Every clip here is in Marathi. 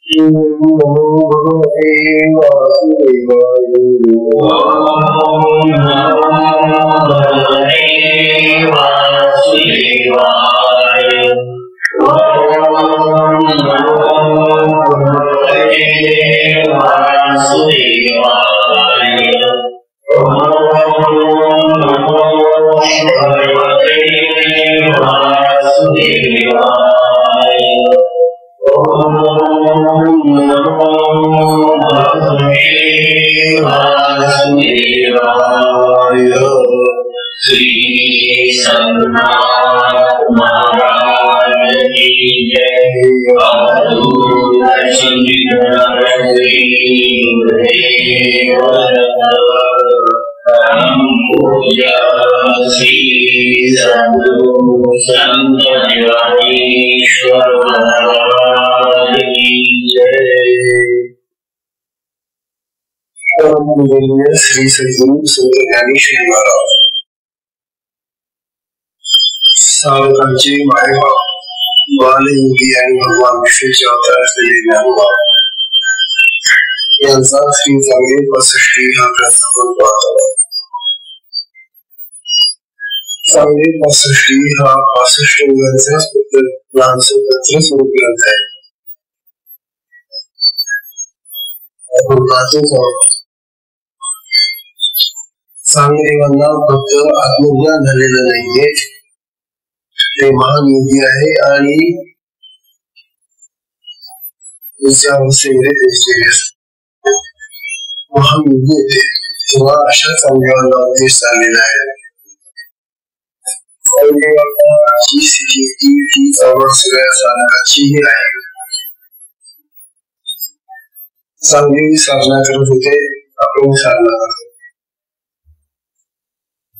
नमो भगवते वासुदेवाय। ओम नमो भगवते वासुदेवाय। ओम नमो भगवते वासुदेवाय। ओम नमो भगवते वासुदेवाय। ओम नमो भगवते वासुदेवाय। श्री सद्गुरुनाथ महाराज की जय। अवधूत चिंतन पूज्य श्री सद्गुरु संत ज्ञानेश्वर महाराज की जय। परम पूजनीय श्री सद्गुरु संत ज्ञानेश्वर महाराज सावकांचे मायबाप बालयोगी आणि भगवान विष्णूचे अवतार असलेले ज्ञानोबा यांचा श्री चांगले 65 हा प्रस्थापन पाहतो। चांगले 65 हा 65 ओव्यांचा लहानसं पत्र स्वरूप ग्रंथ आहे। आपण पाहतो चांगदेवांना फक्त आत्मज्ञान झालेलं नाहीये, ते महान योगी आहे आणि महान योगी होते तेव्हा अशा चांगदेवांना उपदेश झालेला आहे। चांगदेवांची स्थिती ही सगळ्या साधकाचीही आहे। चांगदेव साधना करत होते, आपण साधना करतो।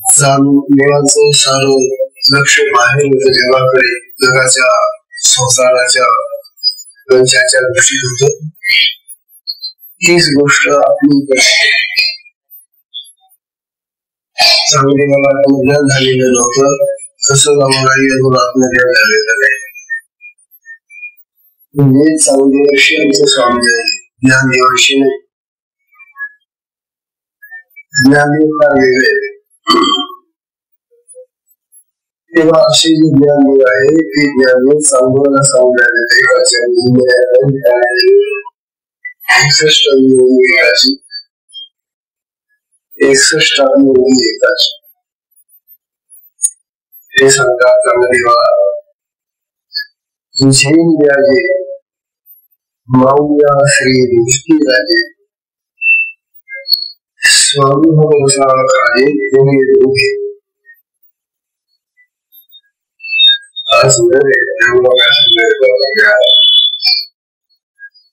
चांगदेवांचं सारं लक्ष बाहेर होतं, देवाकडे, जगाच्या संसाराच्या वंशाच्या दृष्टीत होत। तीच गोष्ट आपली चांगदेवाला आत्मज्ञान झालेलं नव्हतं, तसंच आम्हालाही अजून आत्मज्ञान झालेलं नाही। म्हणजे चांगदेवाशी आमचं स्वामी आहे, ज्ञानदेवाशी नाही। ज्ञानदेव फार वेगळे तेव्हा असे जे ज्ञानदेव आहे ते ज्ञानदेव चांगदेवाला सांगण्यात येते। 61 योगी एकाची ते सांगतात चांगदेवा तुझे विराजे माऊया श्री निष्ठी राजे स्वामी भगवसा काळे तुम्ही दोघे।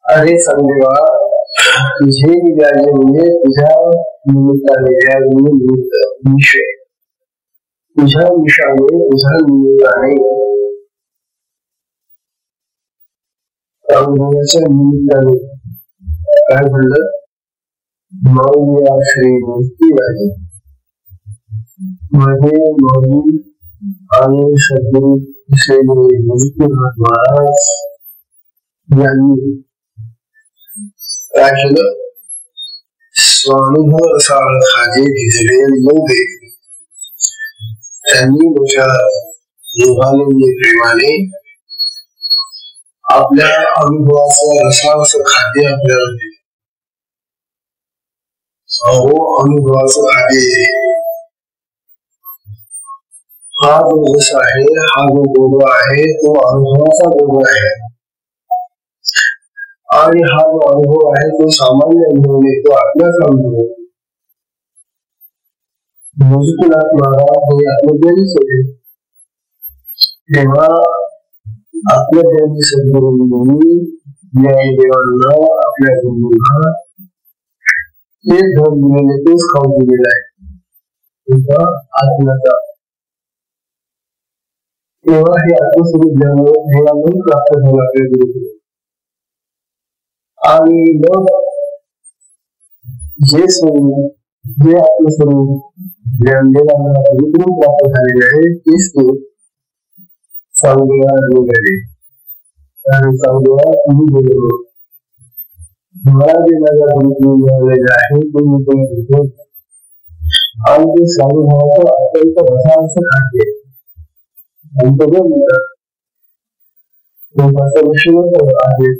अरे चांगदेवा तुझे विराजे म्हणजे तुझ्या निमित्ताने विषय, तुझ्या विषयाने, तुझ्या निमित्ताने, चांगदेवाच्या निमित्ताने काय म्हणलं? माऊया श्री निष्ठी राजे माझे माऊली आणि सद्गुरु महाराज यांनी काय केलं? स्वानुभव रसाळ खाजे भिजले नव्हे, त्यांनी मोठ्या योगाने प्रेमाने आपल्या अनुभवाचं रसाचं खाद्य आपल्याला दिले। अहो अनुभवाचं खाद्य हा जो रस आहे, हा जो गोडवा आहे, तो अनुभवाचा गोडवा आहे। आणि हा जो अनुभव आहे तो सामान्य अनुभव नाही, तो आपल्याचा अनुभव। मुजुकुनाथ महाराज हे आत्मज्ञानीच होते, तेव्हा आत्मज्ञानी सद्गुरूंनी ज्ञानदेवांना आपल्या गुरूंना तेच धन दिलेले, तेच खाऊ दिलेलं आहे, आत्म्याचा। तेव्हा हे आत्मस्वरूप ज्ञान प्राप्त झालं आपल्या गुरुकडे। आणि मग जे आत्मस्वरूप ज्ञानदेवांना गुरुकडून प्राप्त झालेले आहे तेच तो चांगदेवाला दिलेले। आणि चांगदेवा तुम्ही बोललो महाराज आहे तुम्ही आणि ते स्वामी भावाचं अत्यंत रसांचं खाद्य आणि तो जो त्याचा विषय आहे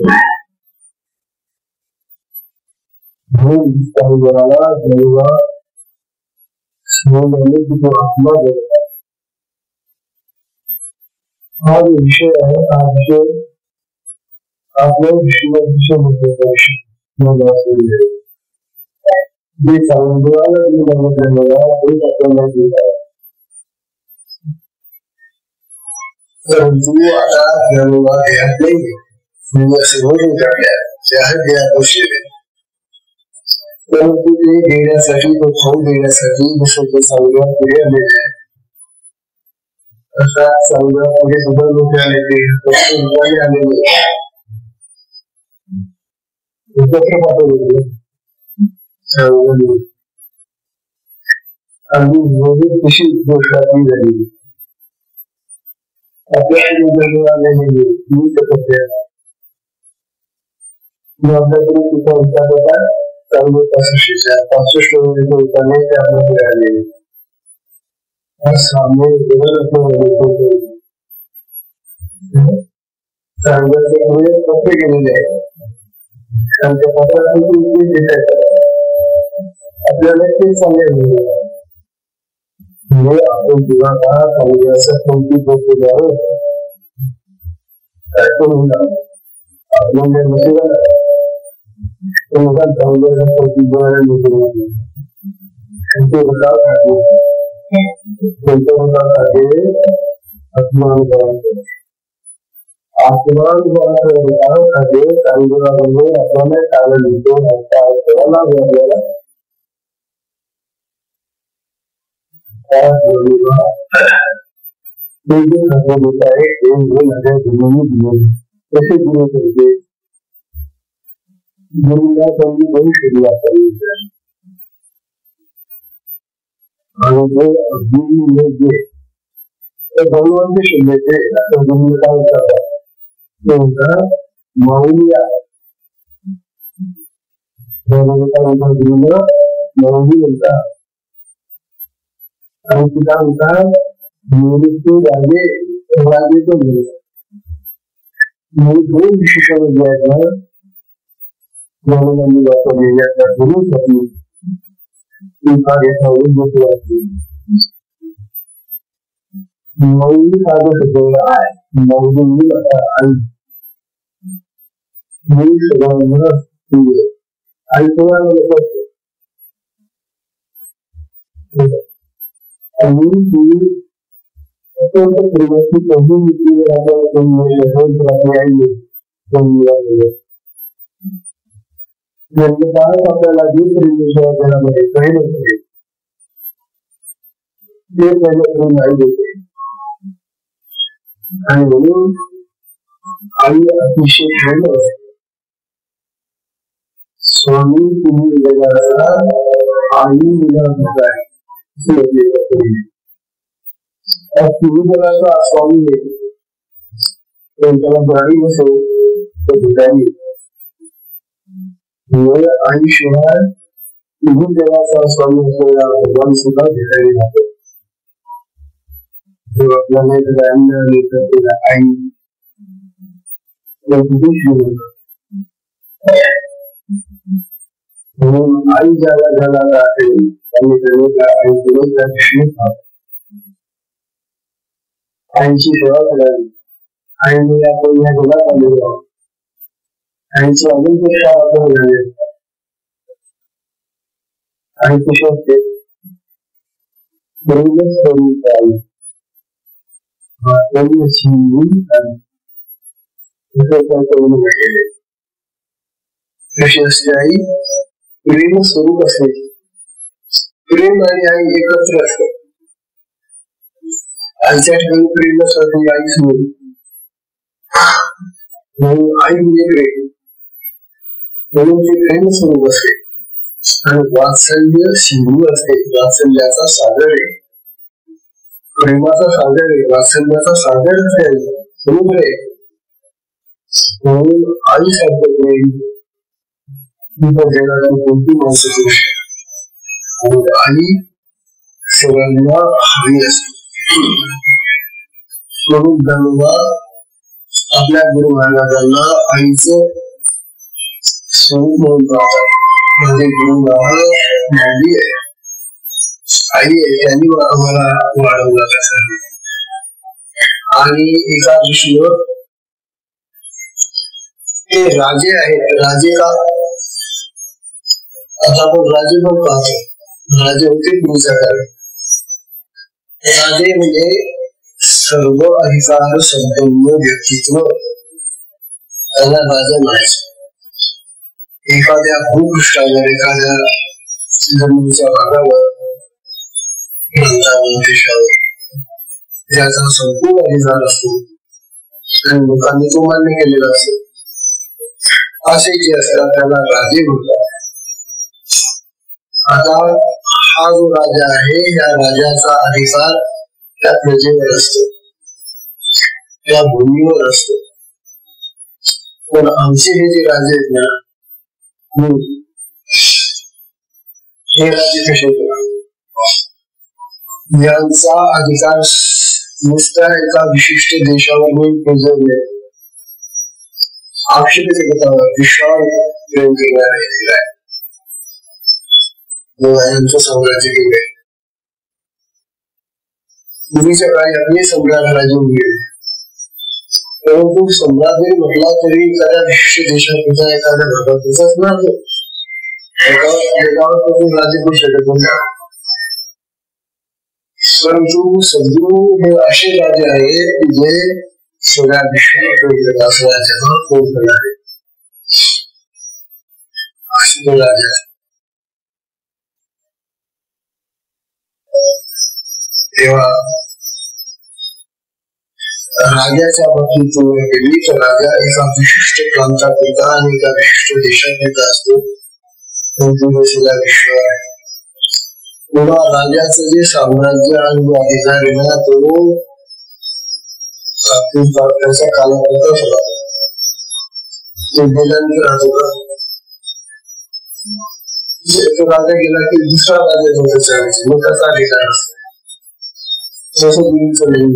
म्हणून काही जणाला जेव्हा स्मरणाने तिथे आत्मा बघतात हा जो विषय आहे हा विषय आपल्या विषय विषय जे समुद्राला बघितलेलं ते आपल्याला दिलं आहे परंतु आता ज्यावेळेला ध्यान नाही समोरून काढल्या त्या ध्यान परंतु ते देण्यासाठी तो खाऊ देण्यासाठी जसं ते समुद्रात पुढे आलेले आहे अर्थात समुद्रामध्ये सुद्धा लोक आलेले आलेले एकत्र पाठवले आणि विविध कशी गोष्ट झाली आपल्याकडे आलेले आपल्याकडे तिचा विचार होता 65 उतरणे ते आपल्याकडे आलेले सामने कसे गेलेले आहे त्यांच्या पत्रात आपल्याला ते सांगायला आपण जेव्हा का समुद्राचं कोणती गोष्ट द्यावं आपल्याला समुद्राचं कोणती अपमान करायचं आसमान खाते समुद्रामध्ये आपल्याला चांगलं लिहितो आपल्याला कसे गुरु करते गुरुला त्यांनी दोन सुरुवात करायची आणि ते अग्नी भगवानचे शब्दाचे गुरु काय होतात ते म्हणतात माऊलिया गुरुला माऊली म्हणतात आणि तिला म्हणतात निवृत्ती राजे तो दोन विशेषण आहेत ना म्हणून वापरलेल्या गुरुसाठी मौली साधू शब्द आहे मौली आई सगळ्यांना आई सगळ्यांना आणि अत्यंत प्रेमाची कधी आपल्याला जे प्रेमामध्ये काही नसते ते पहिलं प्रेम आई देते आणि म्हणून आई अतिशय प्रेम असते स्वामी तुम्ही जगाला आई मिळत आहे तुम्ही जगाचा स्वामी त्याला गाडी नसेल तर भिकारी आईशिवाय तुम्ही जगाचा स्वामी असलेला भगवान सुद्धा भिकारी राहतो आपल्याला त्याला आई म्हणून आई ज्याला जगाला असेल आईची सेवा करावी आईने आपण या जगात आलेलो आहोत आईची अजून पेक्षा आपण झाले आई कशी असते कशी असते आई प्रेम स्वरूप असते प्रेम आणि आई एकत्र असतात आईच्या ठिकाणी प्रेम नसतं आई समोर म्हणून आई म्हणजे प्रेम म्हणून ते प्रेम स्वरूप असते आणि वात्सल्य सिंधू असते वात्सल्याचा सागर आहे प्रेमाचा सागर आहे वात्सल्याचा सागर आहे समुद्र आहे म्हणून आई सारखं प्रेम देणारी कोणती माणसं करू शकतात आणि सगळ्यांना हवी असते. म्हणून गंगा आपल्या गुरु महाराजांना आईचं स्वरूप म्हणून पाहतात. म्हणजे गुरु महाराज माझी आई आहे, त्यांनी आम्हाला वाढवलं कसं. आणि एका विषयावर ते राजे आहेत. राजे का आता आपण राजे पण पाहतो. राजे होते पूर्वीच्या काळी. राजे म्हणजे सर्व अधिकार संपन्न व्यक्तित्व, त्याला राजा म्हणायचं. एखाद्या भूपृष्ठावर, एखाद्या जमिनीच्या भागावर, देशावर ज्याचा संपूर्ण अधिकार असतो आणि लोकांनी तो मान्य केलेला असतो, असे जे असतात त्याला राजे म्हणतात. आता हा जो राजा आहे, या राजाचा अधिकार त्या प्रजेवर असतो, त्या भूमीवर असतो. पण आमचे हे जे राजे आहेत ना, हे राजे कसे यांचा अधिकार नुसत्या एका विशिष्ट देशावर पोहोचवले, आवश्यकतेवर विशाल प्रेम केला यांचं साम्राज्य केले. पूर्वीच्या काळी आपले सम्राट राजे होते, परंतु सम्राट जरी म्हटला तरी एखाद्या विशिष्ट देशात होता, एखाद्या भागात होताच ना. राजे करू शकत नाही. परंतु सद्गुरू हे असे राजे आहेत जे सगळ्या विश्वाला पोहोचत असल्या जगावर पोहोचणारे असे राजे. तेव्हा राजाच्या बाबतीत तुलना केली तर राजा एका विशिष्ट प्रांताकरिता आणि एका विशिष्ट देशाकरिता असतो, सगळा विश्व आहे. पुन्हा राजाचं जे साम्राज्य आणि अधिकार आहे ना, तो त्याचा कालावधीचा होता. तो गेल्यानंतर राहतो का, राजा गेला की दुसरा राजा मग त्याचा अधिकार असतो. जसं गुरुचं नाही,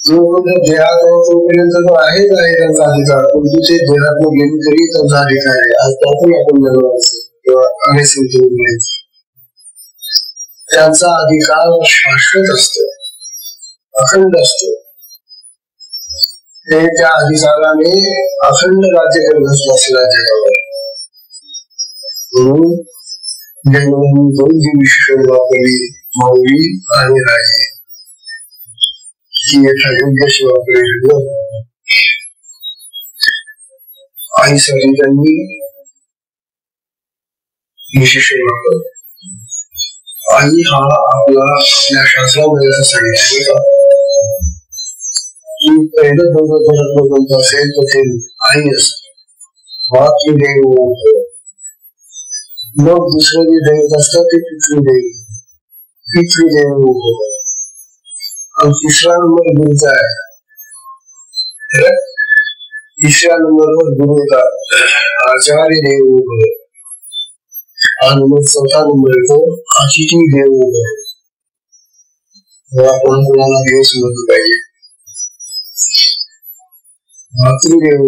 गुरु देहात तोपर्यंत तो आहे त्यांचा अधिकार, पण तुझे देहात गेली तरी त्यांचा अधिकार आहे. आज त्यातून आपण त्यांचा अधिकार शाश्वत असतो, अखंड असतो. ते त्या अधिकाराने अखंड राज्य करत असतो असल्या जगावर. म्हणून दोन जी विशेषण वापरली, माऊली आणि राजे, ही एका योग्याशी वापरली. आईसाठी त्यांनी विशेषण वापरलं. आई हा आपला या शास्त्रामध्ये असं सांगितलं की पहिलं दोघं असेल तर ते आई असते, मातृदेव. मग दुसरं जे दैवत असतं ते पितृदेव, पितृदेव. आणि तिसरा नंबर गुरुचा आहे. तिसऱ्या नंबरवर गुरु होता आचार्य देव. आणि मग चौथा नंबर येतो अतिथी देव. आपण कोणाला देव समजलं पाहिजे. मातृदेव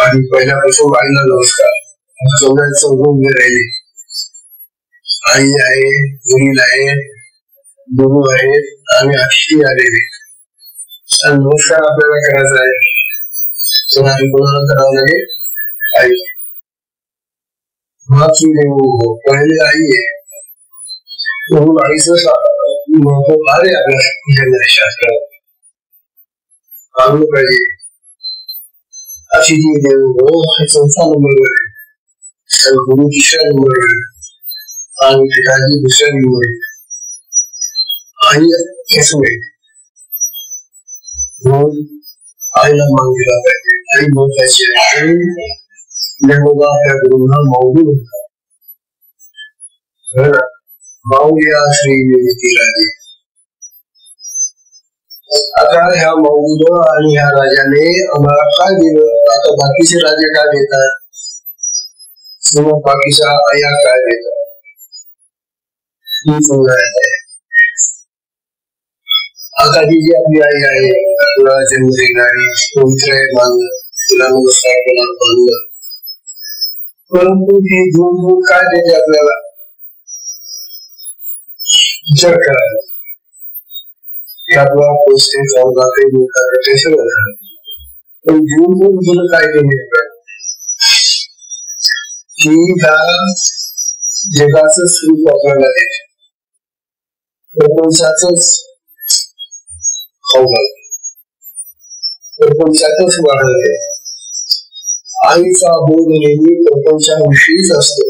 आणि पहिल्यापासून आईला नमस्कार. चौघांचं उभे राहिले. आई आहे, वडील आहे, गुरु आहेत आणि अतिथी आलेले. आणि नमस्कार आपल्याला करायचा आहे, तर आम्ही कोणाला करावं लागेल? आई. मातृदेव पहिले आई आहे, म्हणून आईचं महत्व फार आहे आपल्या शास्त्रात. मानलं पाहिजे. अतिथी देव हे चौथा नंबरवर आहे, गुरु तिसऱ्या नंबरवर आहे आणि पिताजी दुसऱ्या नंबरवर आहे. आई कसं आहे म्हणून आईला मान दिला पाहिजे. आई महत्वाची आहे. ज्ञानोबा आपल्या गुरुंना माऊली म्हणतात. माऊली श्री निवृत्ती राजे. आता ह्या मौलूद आणि ह्या राजाने आम्हाला काय दिलं, आता बाकीचे राजे काय देतात किंवा बाकीच्या आया काय देतात ही समजायचं आहे. आता ही जी आपली आई आहे तुला जन्म देणारी मानलं, तिला नमस्कार केला मानलं, परंतु ही गुण काय देते आपल्याला विचार करायला. आपला पौष्टिक जाते सगळं, पण जीवन तुला काय केले की ह्या जगाचं स्वरूप आपल्याला देते, प्रपंचाच खाऊ लागते, प्रपंचाच वाढवते. आईचा बोध नेहमी प्रपंचाविषयीच असतो.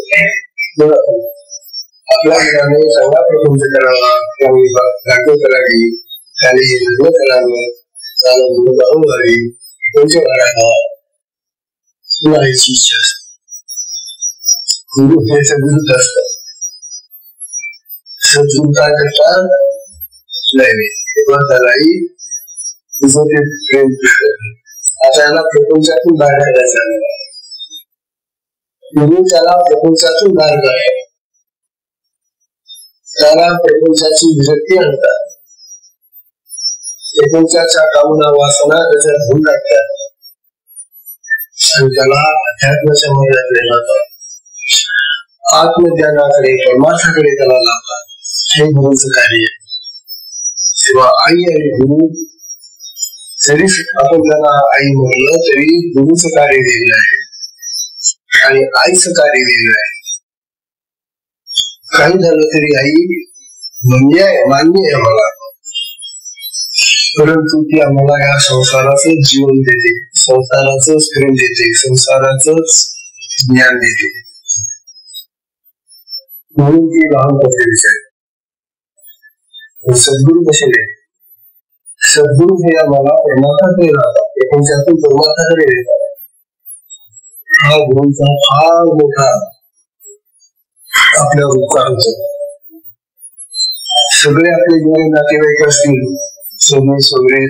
आपल्या मुलाने चांगला प्रपंच करावा, त्यामुळे नाट्य करावी, त्याने लग्न करावं, त्याला मुलं जाऊ व्हावी, प्रपंच वाढावा याची इच्छा असते. गुरु याच्या विरुद्ध असतात, शत्रुता करतात नाही तेव्हा त्यालाही तुझं ते प्रेम करत. आता याला प्रपंचातून बाहेर काढायचं, गुरु त्याला प्रपंचातून बाहेर काढायचं, त्याला प्रपंचाची विरक्ती आणतात, प्रपंचाच्या कामना वासना त्याच्यात धुवून टाकतात आणि त्याला अध्यात्माच्या मार्गात नेतात, आत्मज्ञानाकडे परमार्थाकडे त्याला लावतात. हे गुरुचं कार्य आहे. तेव्हा आई आणि गुरु जरी आपण त्याला आई म्हणलं तरी गुरुचं कार्य वेगळं आहे आणि आईचं कार्य वेगळं आहे. काही झालं तरी आई म्हणजे आहे, मान्य आहे मला, परंतु ती आम्हाला या संसाराचं जीवन देते, संसाराच प्रेम देते, संसाराच ज्ञान देते, म्हणून ती लहान पद्धतीची आहे. सद्गुरु कसे नाही, सद्गुरु हे आम्हाला परमार्थाकडे राहतात, प्रपंचातून परमार्थाकडे येतात. हा गुरुचा फार मोठा आपल्यावर उपकार होतो. सगळे आपले जेवढे नातेवाईक असतील, सगळे सगळे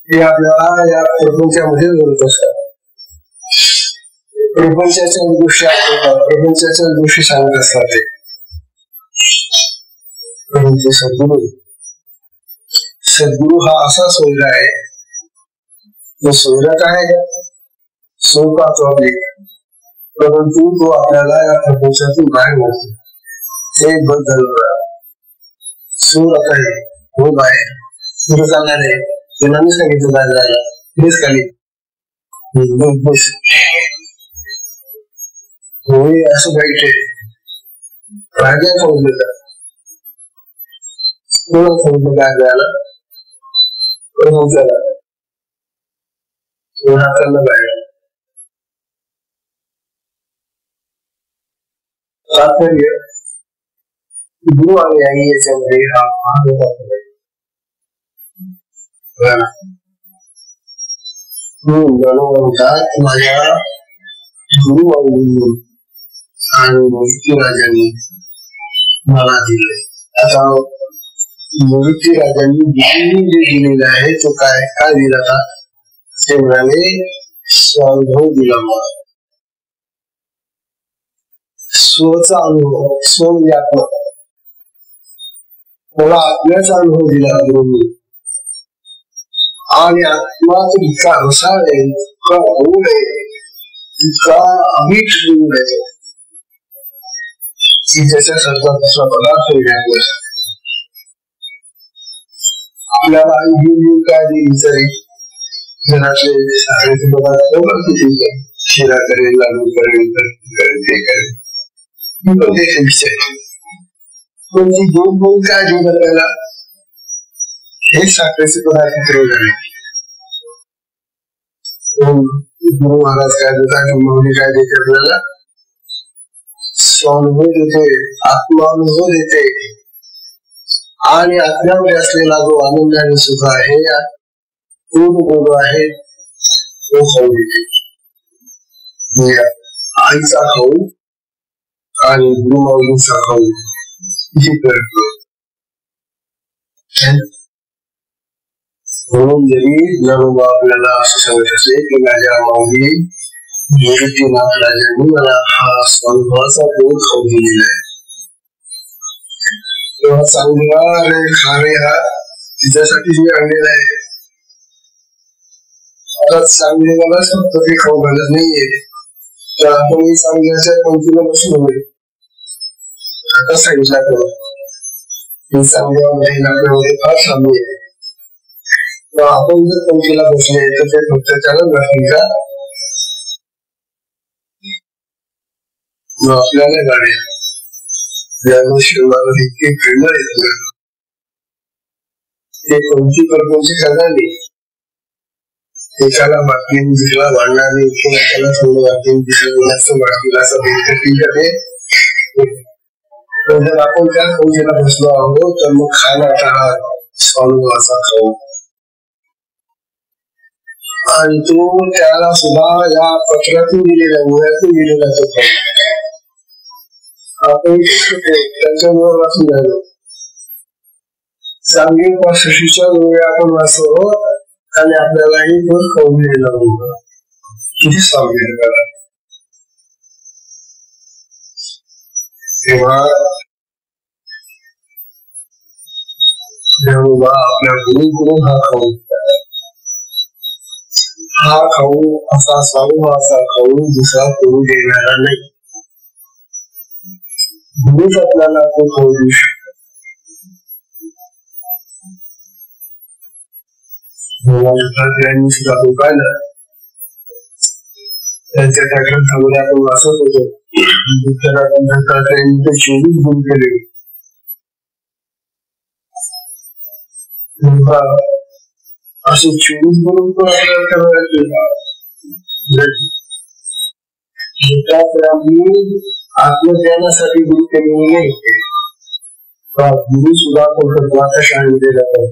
हे आपल्याला या प्रपंचामध्ये बोलत असतात, प्रपंचाच्या गोष्टी आठवतात, प्रपंचाच्या गोष्टी सांगत असतात ते. परंतु सद्गुरु हा असा सोयरा आहे, तो सोयरा काय सोपा आपली, परंतु तो आपल्याला या प्रपंचातून बाहेर होतो. हे बदल सूर आता आहे हो बाहेर सुरू जाणार आहे, त्यांना मी सांगितलं बाहेर जायला, हेच खाली होय असं पाहिजे. राजा समजलं का कोणा समजलं काय जायला प्रपंचाला हाताला बाहेर तात्पर्य गुरु आणि आई याच्यामध्ये हा महत्वाचा म्हणतात माझ्या गुरु आणि राजांनी मला दिले. आता मूर्ती राजांनी जे दिलेलं आहे तो काय काय दिला का ते म्हणाले स्वानुभव दिला मला, स्वचा अनुभव, स्व म्हणजे आत्मा, मला आत्म्याचा अनुभव दिला गुरुनी. आणि आत्मा तो इतका रसाळ आहे, इतका गोड आहे, इतका अमीठ गुण आहे की त्याच्यासारखा दुसरा पदार्थ वेगळा. आपल्याला आई घेऊन काय देईल तरी घरातले शाळेचे पदार्थ शिरा करेल, लाडू करेल, ते करेल, पण ती दोन दोन काय देईल आपल्याला हे साखरेचे पदार्थ ठेवले झाले. गुरु महाराज काय देतात, मौली काय देते आपल्याला स्वानुभव देते, आत्मानुभव देते आणि आत्म्यामध्ये असलेला जो आनंद आणि सुख आहे पूर्ण बोध आहे तो खाऊ देते. आईचा खाऊ आणि गुरुमाऊलीचा खाऊ किती करतो. म्हणून जरी ज्ञानोबा आपल्याला असं सांगत असते की माझ्या माऊली निवृत्तीनाथ राजांनी मला हा अनुभवाचा बोध खाऊन दिलेला आहे, तेव्हा चांगला रे खाणे हा तिच्यासाठी मी आणलेला आहे. आता चांगलेला फक्त ते खाऊ घालत नाहीये, तर आपण चांगल्याच्या पंक्तीला बसलो आता सांगितलं चांगल्यामध्ये आपल्यामध्ये फार साम्य आहे. आपण जर पंक्तीला बसले तर ते फक्त त्याला घातली का आपल्याला गाडी शिवाला इतके प्रेमळ येत ते कोणती प्रकारची करणारी एकाला बातमी दुसऱ्याला वाढणारी एकाला थोडं वाटते दुसऱ्याला जास्त वाटतील असं जर आपण त्या पंक्तीला बसलो आहोत तर मग खाण्याचा हा अनुभवाचा खाऊ आणि तो त्याला सुद्धा या पत्रातून दिलेला मुळ्यातून दिलेला तो आपण त्यांच्यामुळे वाचून झालो चांगली पाशशीच्या डोळे आपण वाचो आणि आपल्यालाही तो खाऊन दिलेला होता. किती सावधान करा. तेव्हा जेव्हा आपल्या गुरुकडून हा खाऊ असा स्वानुभवाचा खाऊ दुसरा करू देणारा नाही. गुरुच आपल्याला तो खाऊ देऊ शकतो. सुद्धा तो पाहिलं त्यांच्या त्या ग्रंथामध्ये आपण वाचत होतो बुद्धाला 24 गुण केले. असे 24 गुण पण आपल्याला आत्मज्ञानासाठी गुरु केलेले नाही. गुरु सुद्धा आपण करतो. आता शाळेमध्ये जातात,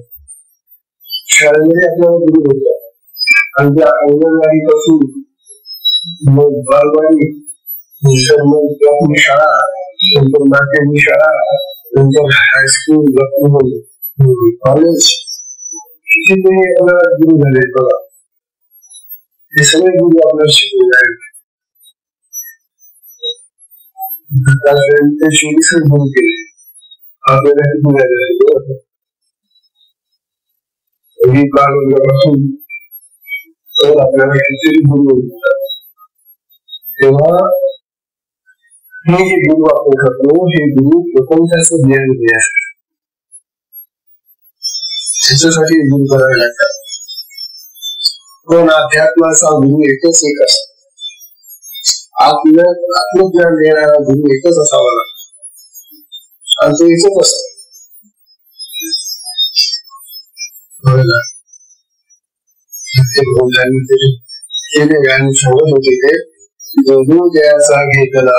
शाळेमध्ये आपल्याला गुरु होतात आणि त्या अंगणवाडी पासून मग बालवाडी नंतर मग प्राथमिक शाळा नंतर माध्यमिक शाळा नंतर हायस्कूल कॉलेज किती आपल्याला गुरु झाले बघा. हे सगळे गुरु आपल्याला शिकवले आहेत. ते 24 गुरु केले आपल्याला बालवर्गापासून तर आपल्याला किती गुरु होतात. तेव्हा हे जे गुरु आपण करतो हे गुरु प्रपंचाचं ज्ञान घ्या त्याच्यासाठी गुरु करावे लागतात. पण अध्यात्माचा गुरु एकच एक असतो. आत्मज्ञान देणारा गुरु एकच असावा लागतो आणि तो एकच असतो. सांगत होते ते गुरु द्यायचा घेतला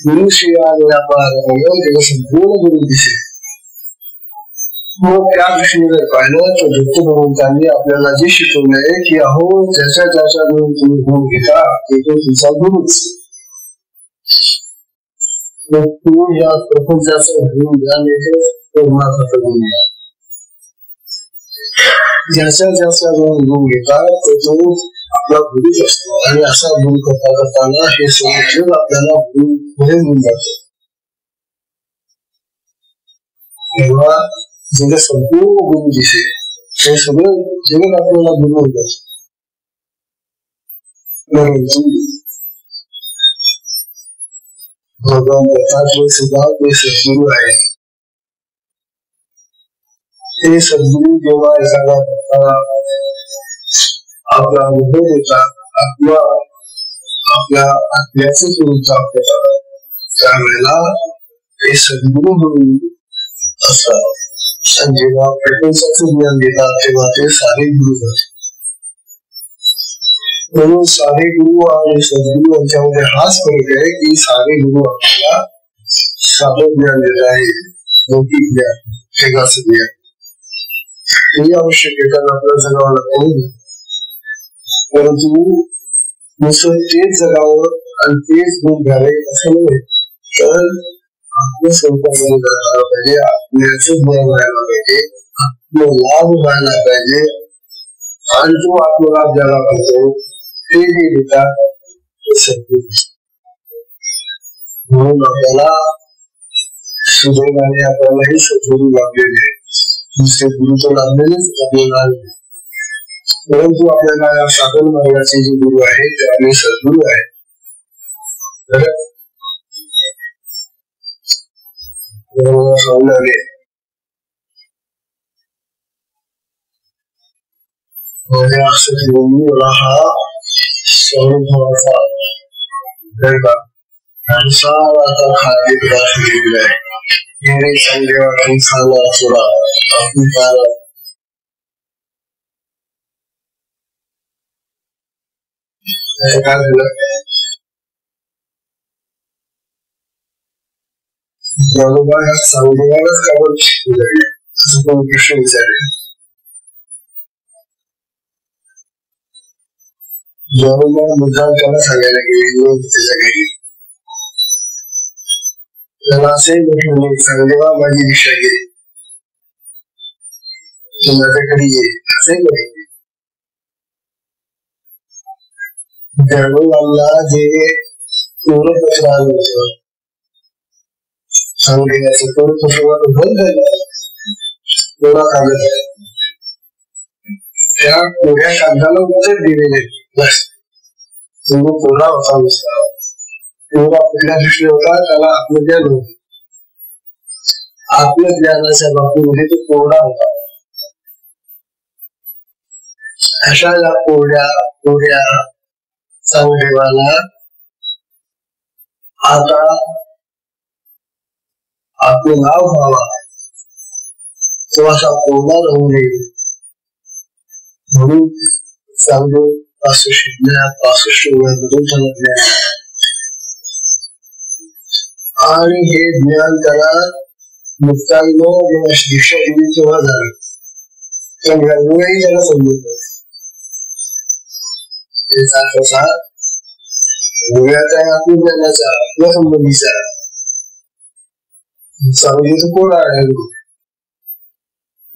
गुरु शिवाय संपूर्ण गुरु दिसे. मग त्या दृष्टीने जर पाहिलं तर दत्त भगवंतांनी आपल्याला जे शिकवलंय की अहो ज्याच्या तुम्ही गुण घेता ते तो तुमचा गुरुच. तुम्ही या प्रपंचाचं गुण ज्ञान येते ज्याच्या गुण घेतात तो आपला गुरुच असतो आणि असा गुण करताना हे सगळं आपल्याला गुरु पुढे घेऊन जातो. तेव्हा जे संपूर्ण गुरु दिसे हे सगळं जगत आपल्याला गुरु होत. भगवान दत्तात्रय सुद्धा ते सद्गुरु आहे. ते सद्गुरु जेव्हा एखादा आपला अनुभव देतात आपल्या आत्म्याचे स्वरूप दाखवतात त्यावेळेला ते सद्गुरु म्हणून असतात. जेव्हा प्रपंचाचं ज्ञान देतात तेव्हा ते सारे गुरु होतात. म्हणून सारे गुरु आणि सद्गुरु यांच्यामध्ये हाच फरक आहे की सारे गुरु आपल्याला साधं ज्ञान देत आहे. लौकिक ज्ञान वेगाचं ज्ञान ही आवश्यकता आपल्याला जगावं लागतं. परंतु नुसतं तेच जगावं आणि तेच गुण घ्यावे असं नाही. तर आपल्या स्वरूपामध्ये करायला पाहिजे, आपल्याचं ज्ञान व्हायला पाहिजे, आपलं लाभ व्हायला पाहिजे आणि तो आत्मलाभ ज्याला पाहिजे ते जे देतात ते सद्गुरू. म्हणून आपल्याला सुदैवाने आपल्यालाही सद्गुरू लाभलेले, दुसरे गुरु तर लाभलेलेच आपल्याला, परंतु आपल्याला साधन मार्गाचे जे गुरु आहेत ते आपले सद्गुरू आहेत. सांगणारे मला हा अनुभवाचा सारा खाद्य पदार्थ दिलेला आहे. हिरे चांगले वाटून खाला सुरा आपली काय झालं, सांगण्यालाच काबर शिकवलं असं पण प्रश्न विचारले. ज्यावेळेला मुद्दाम त्याला सांगायला गेले त्याच्याकडे त्याला असे म्हटले, सांगदेवा माझी दिशा घे, तू माझ्याकडे ये असे म्हटले. त्यावेळेला जे पूर्वपत्र आलं होतं सांगण्याचं पूर्वपत्र बंद झालं, कोरा कागद त्या कोऱ्या कागदाला उत्तर दिलेले बस. कोरा होता नुसता, तेवढा कुठल्या दृष्टी होता त्याला आत्मज्ञान होत. आत्मज्ञानाच्या बाबतीमध्ये तो कोरडा होता. अशा या कोरड्या सांगदेवाला आता आपले नाव व्हावा तो असा कोरडा राहू नये म्हणून सांगदेव 65 वयामधून त्याला ज्ञान, आणि हे ज्ञान त्याला मुक्ताईनं जेव्हा शिक्षा दिली तेव्हा झालं. त्यामुळेही त्याला समजत नाही. कसा गोव्याचा आत्मज्ञानाचा आपल्या संबंधीचा सांगलीचं कोरडा आहे.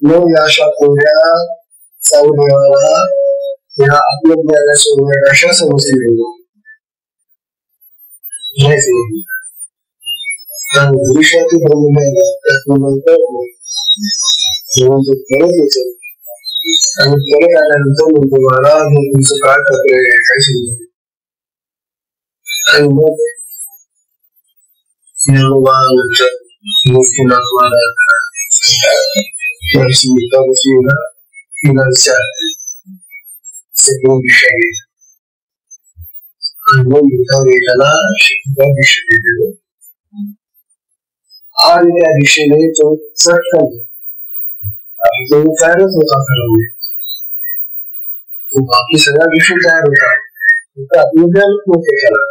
मग या अशा कोरड्या सांगदेवाला या आत्मज्ञानाच्या अशा समस्या भविष्यातील ब्रह्मज्ञान आणि परत आल्यानंतर म्हणतो महाराज हे तुमचं काय करतोय काय समजत. आणि मग गोष्टीनाथ महाराज आणि त्या दिशेने तो चटकन तो तयारच होता. खरं बाकी सगळ्या दिवशी तयार होता, आत्मज्ञानच नव्हते त्याला.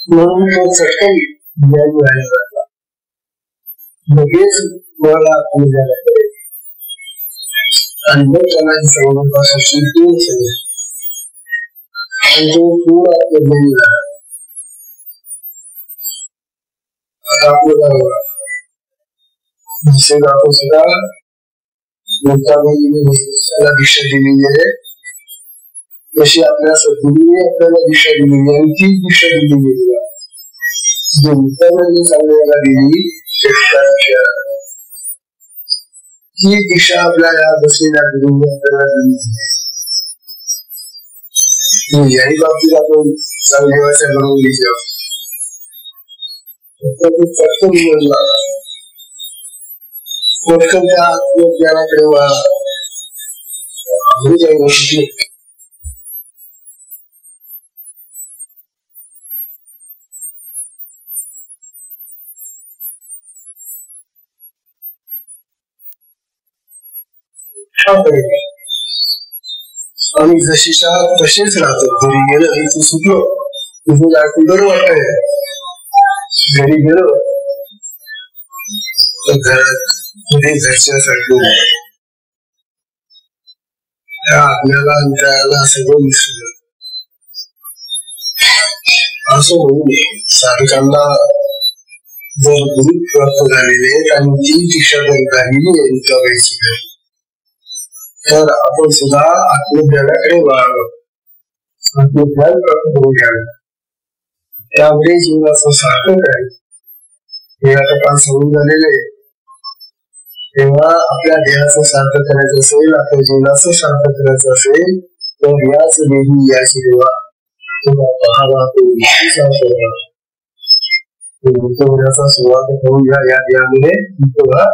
म्हणून तो चटकन ज्ञान व्हायला लागला. लगेच मला आत्मज्ञानाकडे आणि मग त्याला संगोपासून दूर समज आणि तो पूर्ण आत्मज्ञानी झाला. आपल्याला आपण सुद्धा मुक्ताबाईने दिशा दिलेली आहे, तशी आपल्या सद्गुरूने आपल्याला दिशा दिलेली आहे. तीच दिशा दिलेली आहे जो मुक्ताबाईने सांगण्याला दिली ही दिशा आपल्या या बसलेल्या गुरुने आपल्याला दिली. याही बाबतीत आपण सांगदेवाच्या घडवून घेतल्या पटकन त्या आत्मज्ञानाकडे वळा. आम्ही जशीच्या तसेच राहतो. घरी गेलो इथून सुटलो तुझं ऐकून बरं वाटतंय. घरी गेलो घरात घरच्यासाठी आपल्याला त्याला सगळं दिसलं असं होऊ नये. साधकांना जर गुरु प्राप्त झालेले आणि ती दीक्षा जर झालेली आहे विठ्ठलाची तर आपण सुद्धा आत्मज्ञानाकडे वळावं, आत्मज्ञान प्राप्त करून घ्यावं, त्यामुळे जीवनाचं सार्थक आहे. हे आता काल समजून झालेले तेव्हा आपल्या देहाचं सार्थक करायचं असेल, आपल्या जीवनाचं सार्थक करायचं असेल तर याच देही याची देवा पाहावा तो होण्याचा सुरुवात करून घ्या. या देहामध्ये तेव्हा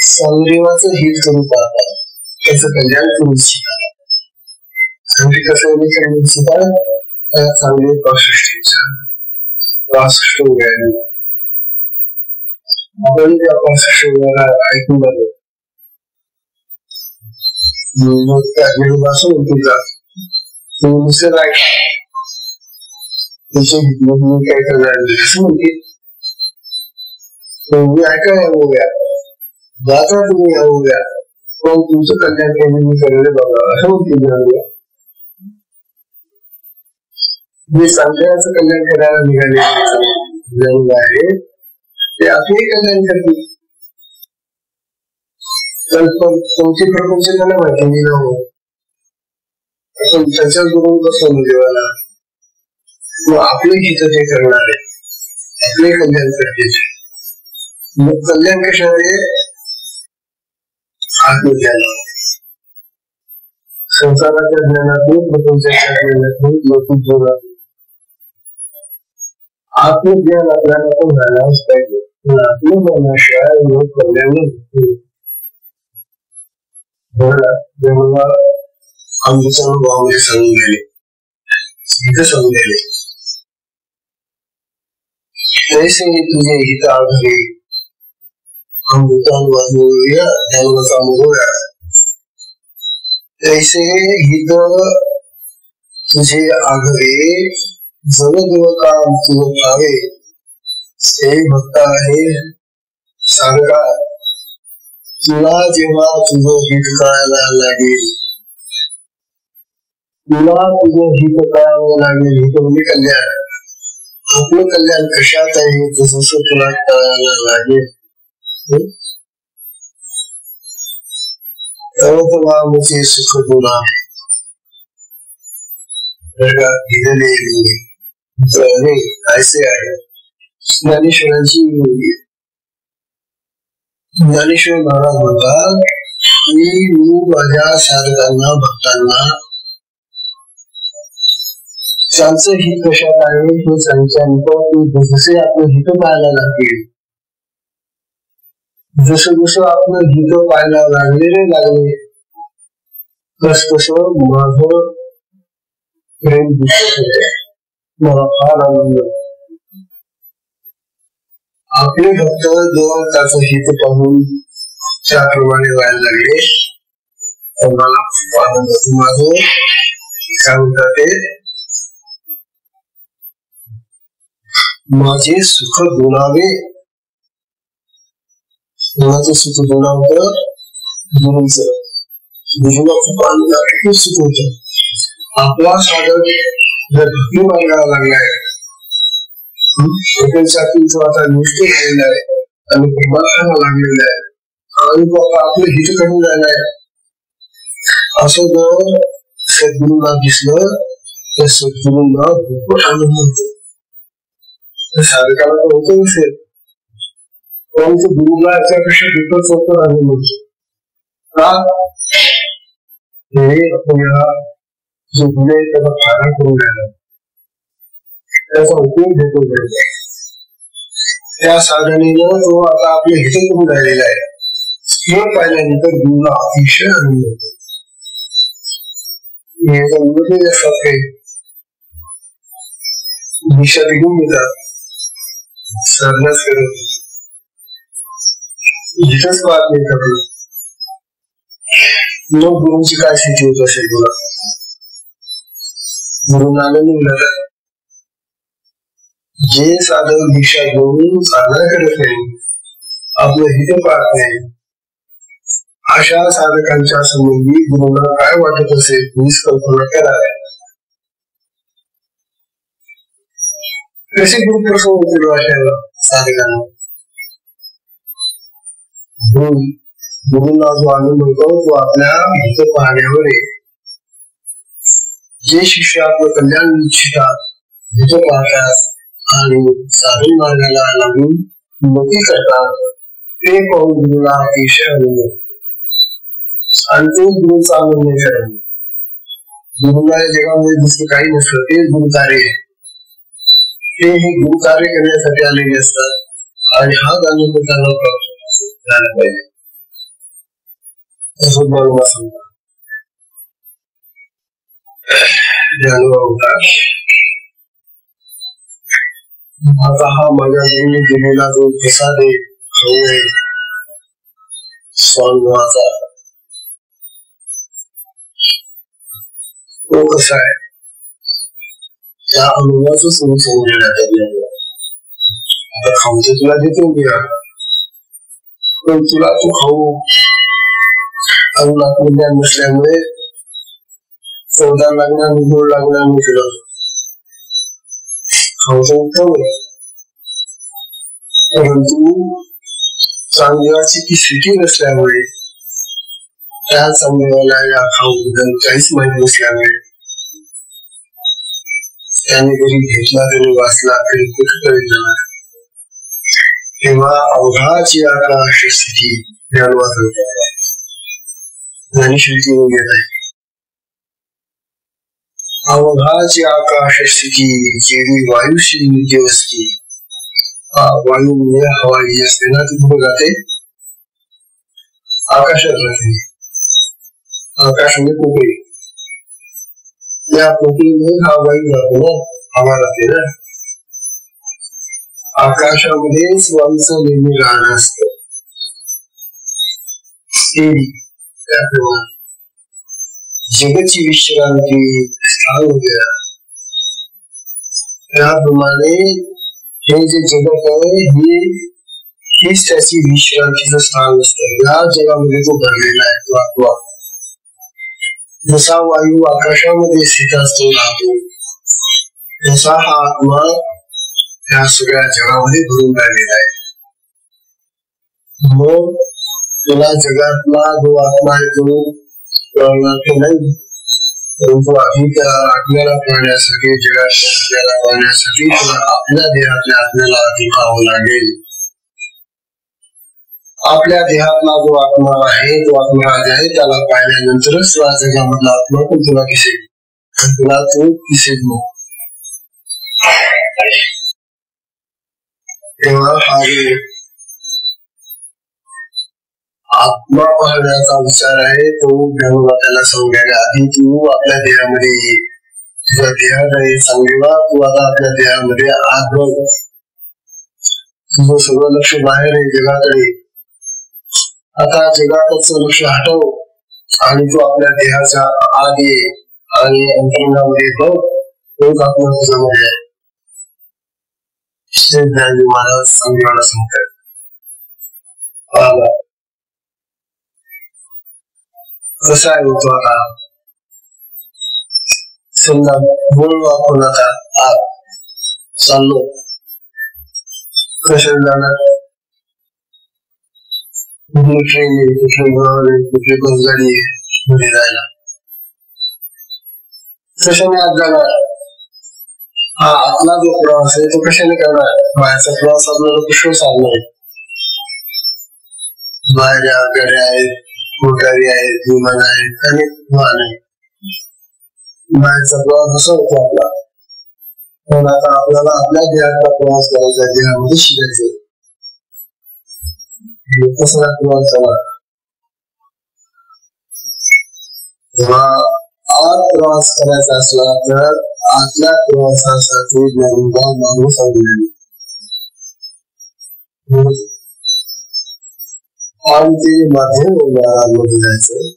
संजीवाचं हित करू पाहता, त्याचं कल्याण करू शिका. म्हणजे कसं करून शिका, चांगले 65 वेळा आपण त्या 65 वेळा ऐकून जातो. त्यापासून तुझा दुसरं ऐक काय करणार तुम्ही ऐका उभ्या जाता, तुम्ही उभ्या पण तुमचं कल्याण केलं करणे बघा असं म्हणते. जे चांगल्याचं कल्याण करायला निघाले आहे ते आपले कल्याण करतील. तर तुमची प्रपंच त्यांना माहिती नाही ना हो, आपण त्याच्याच बरोबर कसं देवाला आपले हित ते करणारे आपले कल्याण करतील. मग कल्याण कशाने? आत्मज्ञान. संसाराच्या ज्ञानातून प्रपंचाच्या ज्ञानातून लौकिक जीवनातून आत्मज्ञान आपल्याला पण झालाच पाहिजे. आत्मज्ञानाशिवाय लोक कल्याण जेव्हा आमच्या अनुभवामध्ये सांगून गेले हित सांगून गेले तैसे तुझे हित आघाडी अमृतानुवाद तैसे हित तुझे आघाडी जग देव काम तुझं भावे हे भक्त आहे सांगा. तुला जेव्हा तुझं हित कळायला लागेल, तुला तुझं हित कळावं लागेल, हित म्हणजे कल्याण. आपलं कल्याण कशात आहे जसं तुला कळायला लागेल मुझे सुख होना ऐसे आहे. ज्ञानेश्वरांची ज्ञानेश्वर महाराज म्हणतात की मी माझ्या साधकांना भक्तांना त्यांचं हित कशात आहे हे सांगितल्यानंतर जसे आपलं हित पाहायला लागेल, जसं जसं आपलं हित पाहायला लागले तस तसं माझं प्रेम दिसत होते. मला फार आनंद. आपले भक्त जेव्हा त्याचं हित पाहून त्याप्रमाणे व्हायला लागले तर मला खूप आनंद होतो. माझं काय म्हणतात ते माझे सुख दुणावे, माझं सुख दुणावं गुरुचं गुरुला खूप आनंद खूप सुख होत. आपला साधक जर भक्ती मार्गाला लागलाय आता निष्ठ झालेला आहे आणि परमार्थाला लागलेला आहे आणि बाबा आपलं हित करून जायला असं जर सद्गुरूंना दिसलं तर सद्गुरूंना खूप आनंद होतो. साधकाला तर होतो असेल परंतु गुरुला याच्यापेक्षा खूपच होतं आनंद होतो. का हे आपण जो गुन्हे त्याचा फायदा करून घ्यायला त्याचा उपयोग घेतो. त्या साधनेनं तो आता आपले हित करून राहिलेला आहे हे पाहिल्यानंतर गुरुला अतिशय आनंद होतो. असतात काही दिशा निघून येतात साधनाच करत जिथंच पाहत नाही करत. मग गुरुची काय स्थिती होत असेल तुला? गुरुला आनंद मिळाला. जे साधन दीक्षा घेऊन साधना करत नाही आपलं हित पाहत नाही अशा साधकांच्या संबंधी गुरुला काय वाटत असेल हीच कल्पना करावी. कसे गुरुप्रसंग होतील अशा साधकांना. गुरुला जो आनंद होतो तो आपल्या भीत पाहण्यावर आहे. जे शिष्य आपलं कल्याण इच्छितात, भीत पाहतात आणि साधन मार्गाला लागून मोठी करतात, ते पाहून गुरुला अतिशय आनंद होतो. आणि तो गुरुचा आनंद करतो. गुरुला या जगामध्ये दुसरं काही नसतं, तेच गुरुकार्य. ते हे गुरुकार्य करण्यासाठी आलेले असतात आणि हाच आनंद त्यांना प्राप्त झाला पाहिजे असं मला सांगतात. आता हा माझ्या गुरुने दिलेला जो प्रसाद आहे स्वानुभवाचा, तो कसा आहे त्या अनुभवाचं स्वरूप समजण्यात आले. आता खाऊचं तुला देतो मी, पण तुला तू खाऊ अनुनात्म ज्ञान नसल्यामुळे चवदार लागणार, गोड लागणार नाही तुला. खाऊचं उत्तम आहे, परंतु चांगदेवाची ती स्थिती नसल्यामुळे, त्या चांगदेवाला या खाऊबद्दल काहीच माहिती नसल्यामुळे त्याने जरी घेतला तरी वाचला तरी कुठे कळणार. तेव्हा अवघाची आकाश स्थिती ज्ञानवाद ज्ञानेश्वरी घेत आहे. अवघाची आकाश स्थिती जेवी वायुशी नित्य असती. वायू म्हणजे हवा जी असते ना, ती कुठे जाते? आकाशात जाते. आकाश म्हणजे पोकळी. त्या पोकळीमध्ये हा वायू जातो ना, हवा जाते ना. आकाशामध्येच वायूचं नेहमी राहणं असतं. जगची विश्रांती स्थान द्या. त्याप्रमाणे हे जे जगत आहे हीच त्याची विश्रांतीचं स्थान असतं. या जगामध्ये तो भरलेला आहे तो आत्मा. जसा वायू आकाशामध्ये स्थित असतो राहतो, तसा हा आत्मा या सगळ्या जगामध्ये भरून राहिलेला आहे. मग तुला जगातला जो आत्मा आहे तो नाही, परंतु आधी त्या आत्म्याला पाहण्यासाठी, जगातल्या आत्म्याला पाहण्यासाठी तुला आपल्या देहातल्या आत्म्याला आधी पाहावं लागेल. आपल्या देहातला जो आत्मा आहे, तो आत्मराज आहे, त्याला पाहिल्यानंतरच तुला जगामधला आत्मा पण तुला दिसेल. तुला तो दिसेल मग. तेव्हा हा आत्मा पाहण्याचा विचार आहे तो ज्ञानोबा त्याला सांगायला आधी तू आपल्या देहामध्ये, तुझ्या देहात आहे सांगेवा, तू आता आपल्या देहामध्ये आत बघ. तुझं सगळं लक्ष बाहेर आहे जगाकडे. आता जगातच लक्ष हटव आणि तू आपल्या देहाच्या आत ये आणि अंतरंगामध्ये बघ, तोच आत्मा तुझ्यामध्ये आहे. श्री ज्ञानी महाराज सांगेवाला सांगतात. कसा आहे तो आता समजा बोल आपण आता चाललो, कशाने जाणार? कुठली ट्रेन आहे, कुठली विमान आहे, कुठली बस गाडी आहे मध्ये जायला? कशाने आत जाणार? हा आपला जो प्रवास आहे तो कशाने करणार? बाहेरचा प्रवास आपल्याला पुष्कळ साधन आहे. बाहेर गाड्या आहेत, मोटारी आहेत, विमान आहेत, अनेक वाहन आहेत. बाहेरचा प्रवास असा होतो आपला. पण आता आपल्याला आपल्या देहाचा प्रवास करायचा, देहामध्ये शिकायचे. कसा प्रवास झाला? तेव्हा आत प्रवास करायचा असला तर आतल्या प्रवासासाठी ज्ञानोबा माणूस सांगितले. आणि ते माध्यम मध्ये जायचं,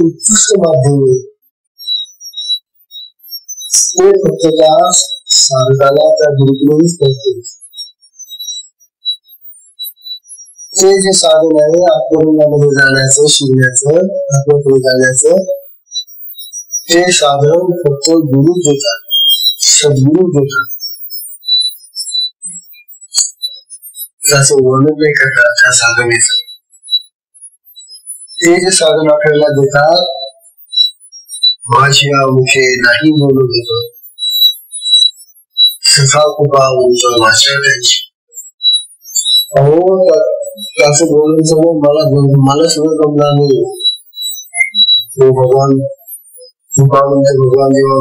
उत्कृष्ट माध्यम ते फक्त त्या साधकाला त्या गुरुकुलानेच करते. ते जे साधन आहे आत्मरंगामध्ये जाण्याचं, शिरण्याचं, आत्मपुढे जाण्याचं, ते साधन फक्त गुरु देतात, सद्गुरु देतात. त्याचं वर्णन नाही करतात त्या साधनेचं. ते जे साधन आपल्याला देतात, माझ्या मुखे नाही बोलू देतो, सखा कृपा उंच माझ्या त्यांची. अहो त्याचं बोलून समोर मला सगळं जमणार नाही. तो भगवान कृपा म्हणजे भगवान जेव्हा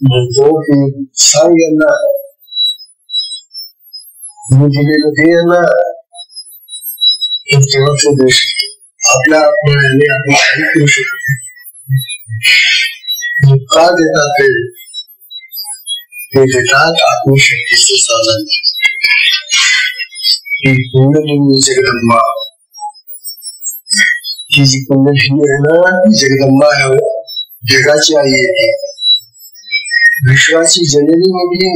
म्हणतो की सांग यांना मी दिलेलं ते यांना, तेव्हा तो देऊ शकतो. आपल्या आत्म्याने आपण काही करू शकतो. का देतात ते देतात आत्मशक्तीचं साधन. ही कुंडलिनी जगदंबा, ही जी कुंडलिनी आहे ना, ती जगदंबा आहे, जगाची आई आहे. विश्वाची जननी म्हणजे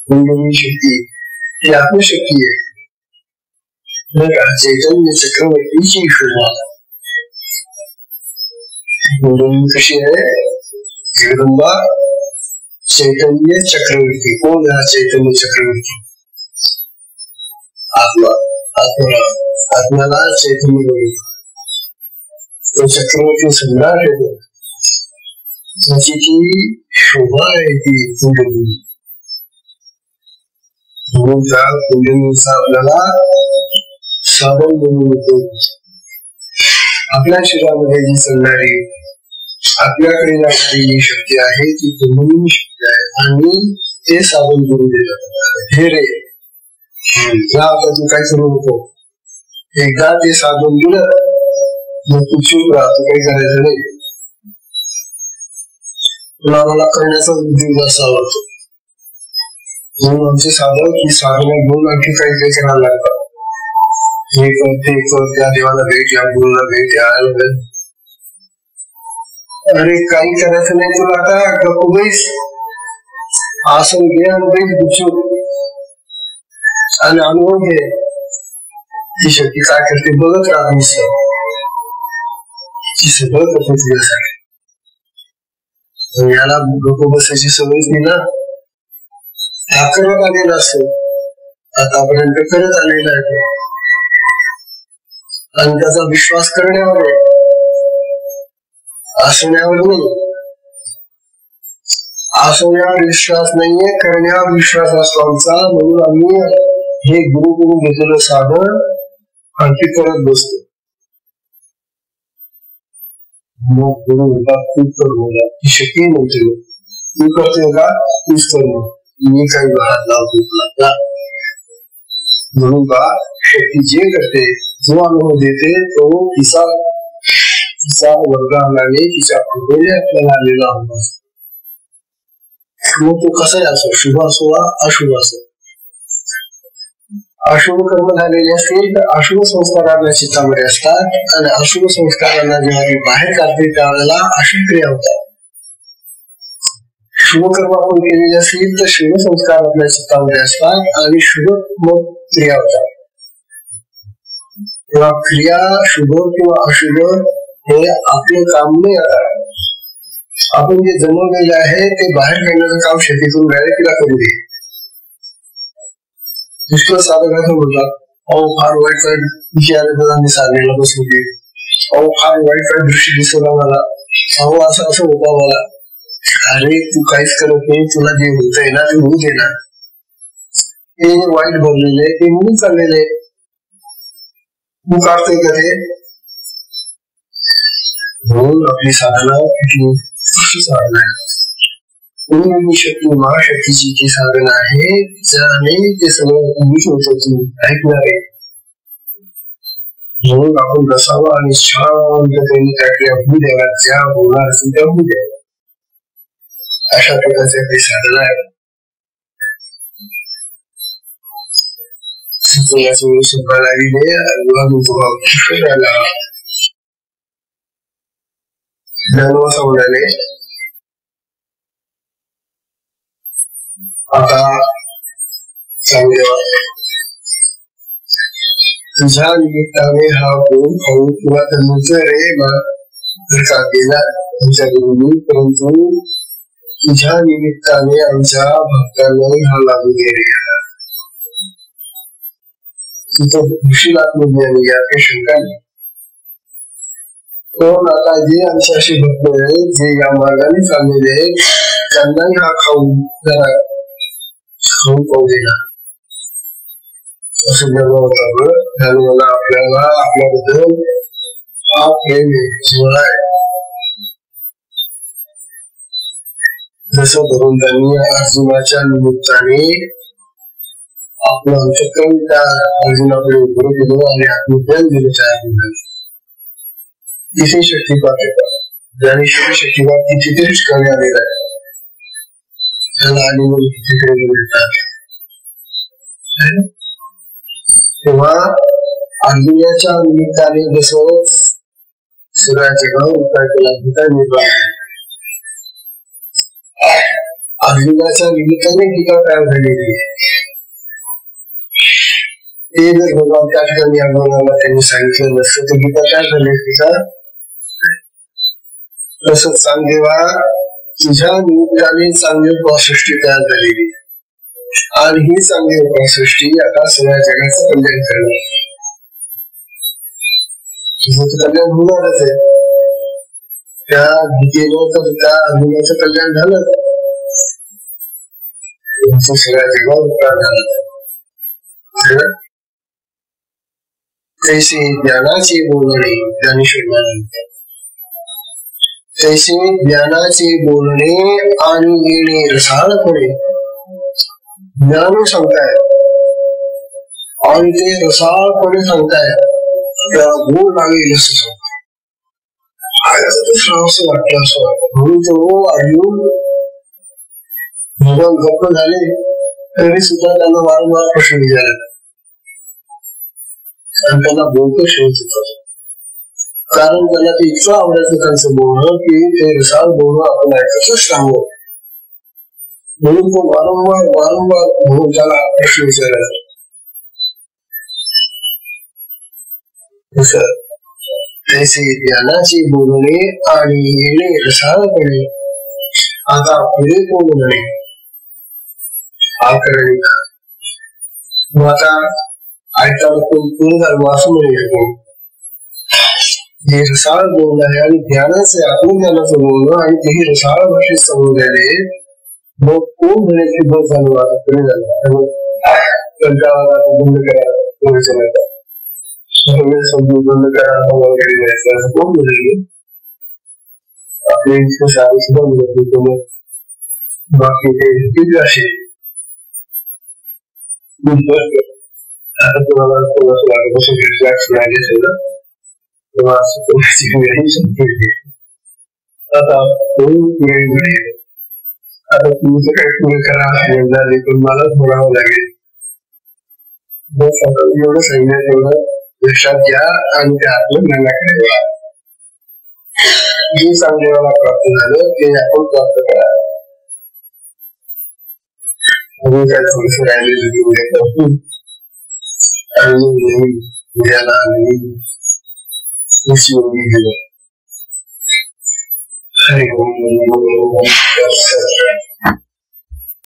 कुंडलिनी शक्ती, ती आत्मशक्ती आहे. चैतन्य चक्रवर्तीची शोभा. कुंडलिनी कशी आहे? जगदंबा चैतन्य चक्रवर्ती. कोण हा चैतन्य चक्रवर्ती? आत्मा. आत्म्याला चैतन्य बोलतो. तो चक्रवर्ती सम्राट आहे. त्याची ती शोभा आहे ती कुंडलिनी. म्हणून त्या कुंडलिनीचा आपल्याला साधन म्हणून येतो. आपल्या शरीरामध्ये जी चालणारी, आपल्याकडे जाणारी जी शक्ती आहे ती कुंडलिनी शक्ती आहे. आणि ते साधन गुरु देतात. हे रे आता तू काय करू नको, एकदा ते साधन दिलं मग तू चूक राहतो, काही करायचं नाही. तुला मला करण्याचा उद्योग जास्त आवडतो. म्हणून आमचे साधक ही साधनं घेऊन आणखी काही करायला लागतात. हे कर ते कर, त्या देवाला भेट, या गुरुला भेट, या. अरे काही करायचं नाही तुला, आता गप्प बैस, आसन घे आणि बैस गुपचूप आणि अनुभव घे. ती शक्ती काय करते बघत राहत, ती सगळं करते तुझ्यासाठी. याला गप्प बसायची सवयच नाही ना. हा करत आलेला असतो, आतापर्यंत करत आलेला आहे आणि त्याचा विश्वास करण्यावर आहे, असण्यावर नाही. असण्यावर विश्वास नाहीये, करण्यावर विश्वास असतो आमचा. म्हणून आम्ही हे गुरुकडून घेतलेलं साधन आणखी करत बसतो. मग गुरु म्हणतात तू कर, मला ती शक्ती म्हणते तू करतोय का, तूच कर, मी काही हात लावतो. म्हणून का शक्ती जे करते, जो अनुभव देते, तो तिचा वर्गाने तिच्या कृपेने आपल्याला आलेला अनुभव. मग तो कसाही असो, शुभ असो वा अशुभ असो. अशुभ कर्म झालेले असतील तर अशुभ संस्कार आपल्या चित्तामध्ये असतात, आणि अशुभ संस्कारांना जेव्हा ते बाहेर काढते त्यावेळेला अशुभ क्रिया होतात. शुभ कर्म आपण केलेले असतील तर शुभ संस्कार आपल्या चित्तामध्ये असतात आणि शुभ क्रिया होतात. तेव्हा क्रिया शुभ किंवा अशुभ हे आपले काम नाही. आपण जे जमवलेले आहे ते बाहेर काढण्याचं काम शेतीतून डायरेक्टला करू दे. दुष्ट साधकाचं म्हणतात, अहो फार वाईट विचारांनी साधनेला बसू दे, अहो फार वाईट दृष्टी दिसला मला, अहो असं होता मला. अरे तू काहीच करत नाही, तुला जे होतंय ना ते होऊ दे ना. ते वाईट भरलेले ते म्हणून चाललेले, तू काढतोय का ते? म्हणून आपली साधना किती साधना आहे. शक्ती महाशक्तीची जी साधना आहे, ज्याने ते सगळं नीट होतं तू ऐकणार आहे. म्हणून आपण बसावं आणि शांततेने त्याकडे अभू द्यावा, ज्या होणार असेल त्या अभू द्यावा. अशा प्रकारची आपली साधना आहे. आता तुझ्या निमित्ताने हा गुण खाऊ किंवा त्यांचं रे घरचा गेला आमच्या गुरुनी, परंतु तुझ्या निमित्ताने आमच्या भक्तांना हा लागू गेला. तिथं खुशी आत्मज्ञानी या काही शंका नाही. पण आता जे आमच्याशी भक्त आहेत, जे या मार्गाने चाललेले आहेत, त्यांनाही हा खाऊ जरा खाऊ पाहू देणार असं ज्ञानाला आपल्याला आपल्याबद्दल हा प्रेम आहे. जसं धरून त्यांनी अर्जुनाच्या निमित्ताने आपलं अंतःकरण त्या अर्जुनाकडे उभं केलं आणि आत्मज्ञान दिलं त्या अर्जुनाने. इथे शक्तिपात येतात, ज्ञानेश्वरी शक्तिपात तिथे ठिकाणी आलेला आहे. त्याला आलेलं तिथे मिळतात. तेव्हा अर्जुनाच्या निमित्ताने जसं सगळ्याचे गाव उपाय केला गीता निर्माण, अर्जुनाच्या निमित्ताने गीता तयार झालेली आहे. ते जर भगवान त्या ठिकाणी अर्जुनाला त्यांनी सांगितलं नसतं तर गीता काय झाली असती का? तसंच सांग देवा, तुझ्या निमित्ताने चांगली सृष्टी तयार झालेली आणि ही चांगली सृष्टी आता सगळ्या जगाचं कल्याण करणार. तुझं कल्याण होणारच आहे. त्या गीतेनं तर त्या अर्जुनाचं कल्याण झालं, सगळ्या जगावर उपकार झाला. तैसे ज्ञानाचे बोलणे ज्ञानेश्वर, तैसे ज्ञानाचे बोलणे आणि येणे रसाळपणे ज्ञान सांगताय आणि ते रसाळपणे सांगताय, त्याला गोड लागेल असं सांगताय. असं वाटतं, असं वाटतं म्हणून तो अर्जुन भगवान गप्प झाले तरी सुद्धा त्यांना वारंवार प्रश्न विचारले आणि त्यांना बोलतो शोधत होतं. कारण त्यांना ते इतकं आवडायचं त्यांचं बोलणं की ते रसाळ बोलणं आपण ऐकतच सांगू, म्हणून तो वारंवार म्हणून त्याला प्रश्न विचारायचा. तैसे ज्ञानाचे बोलणे आणि येणे रसाळपणे आता पुढे कोण म्हणे आकरणे. मग आता ऐकताना कोण पूर्ण झालं असं म्हणू. हे रसाळ बोलणं आहे आणि ज्ञानाचं आत्मज्ञानाचं बोलणं आणि तेही रसाळ भाषेत समजून गेले. मग कोण म्हणायचे बस झालं, आता पुढे झालं कंटाळा बंद करा, समजून बंद करा वगैरे जायचं कोण म्हणाले. आपले इतकं सारे सुद्धा मिळत बाकी ते ठीक असे. आता तुम्हाला आता तुमचं काही पुढे करा झाले पण मलाच म्हणावं लागेल. बस आता एवढं सांगण्यात एवढं लक्षात घ्या आणि ते आपलं ज्ञानाकडे वळा. जे चांगले प्राप्त झालं ते आपण प्राप्त करा. काय थोडस राहिलेलं आणि उद्याला हरि ओम.